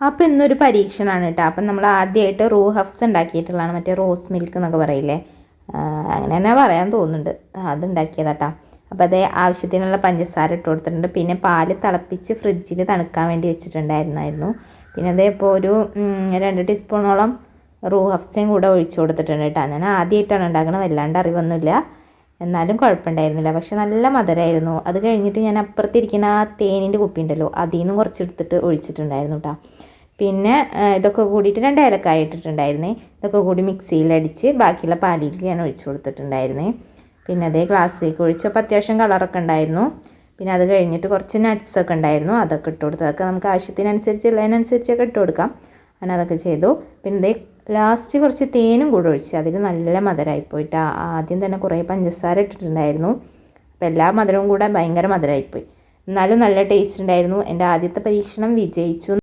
അപ്പോൾ ഇന്നൊരു പരീക്ഷണമാണ് കേട്ടോ. അപ്പം നമ്മൾ ആദ്യമായിട്ട് റൂ ഹഫ്സ് ഉണ്ടാക്കിയിട്ടുള്ളതാണ്, മറ്റേ റോസ് മിൽക്ക് എന്നൊക്കെ പറയില്ലേ, അങ്ങനെ തന്നെ പറയാൻ തോന്നുന്നുണ്ട്. അതുണ്ടാക്കിയതാട്ടോ. അപ്പോൾ അതേ ആവശ്യത്തിനുള്ള പഞ്ചസാര ഇട്ട് കൊടുത്തിട്ടുണ്ട്. പിന്നെ പാല് തിളപ്പിച്ച് ഫ്രിഡ്ജിൽ തണുക്കാൻ വേണ്ടി വെച്ചിട്ടുണ്ടായിരുന്നു. പിന്നെ അതേ ഇപ്പോൾ ഒരു 2 ടീസ്പൂണോളം റൂ ഹഫ്സയും കൂടെ ഒഴിച്ച് കൊടുത്തിട്ടുണ്ട് കേട്ടോ. ഞാൻ ആദ്യമായിട്ടാണ് ഉണ്ടാക്കുന്നത്, വല്ലാണ്ട് അറിവൊന്നുമില്ല, എന്നാലും കുഴപ്പമുണ്ടായിരുന്നില്ല. പക്ഷെ നല്ല മധുരമായിരുന്നു. അത് കഴിഞ്ഞിട്ട് ഞാൻ അപ്പുറത്തിരിക്കുന്ന ആ തേനിൻ്റെ കുപ്പി ഉണ്ടല്ലോ, അതിൽ നിന്നും കുറച്ചെടുത്തിട്ട് ഒഴിച്ചിട്ടുണ്ടായിരുന്നു കേട്ടോ. പിന്നെ ഇതൊക്കെ കൂടിയിട്ട് 2 ഏലക്കായ ഇട്ടിട്ടുണ്ടായിരുന്നേ. ഇതൊക്കെ കൂടി മിക്സിയിലടിച്ച് ബാക്കിയുള്ള പാലിലേക്ക് ഞാൻ ഒഴിച്ചു കൊടുത്തിട്ടുണ്ടായിരുന്നേ. പിന്നെ അതേ ഗ്ലാസ്സിലേക്ക് ഒഴിച്ചപ്പോൾ അത്യാവശ്യം കളറൊക്കെ ഉണ്ടായിരുന്നു. പിന്നെ അത് കഴിഞ്ഞിട്ട് കുറച്ച് നട്ട്സൊക്കെ ഉണ്ടായിരുന്നു, അതൊക്കെ ഇട്ട് കൊടുത്തു. അതൊക്കെ നമുക്ക് ആവശ്യത്തിനനുസരിച്ചൊക്കെ ഇട്ട് കൊടുക്കാം. അങ്ങനെ അതൊക്കെ ചെയ്തു. പിന്നെ ഇതേ ലാസ്റ്റ് കുറച്ച് തേനും കൂടെ ഒഴിച്ച്, അതിൽ നല്ല മധുരമായിപ്പോയിട്ട് ആദ്യം തന്നെ കുറേ പഞ്ചസാര ഇട്ടിട്ടുണ്ടായിരുന്നു. അപ്പോൾ എല്ലാ മധുരവും കൂടെ ഭയങ്കര മധുരമായിപ്പോയി. എന്നാലും നല്ല ടേസ്റ്റ് ഉണ്ടായിരുന്നു. എൻ്റെ ആദ്യത്തെ പരീക്ഷണം വിജയിച്ചു.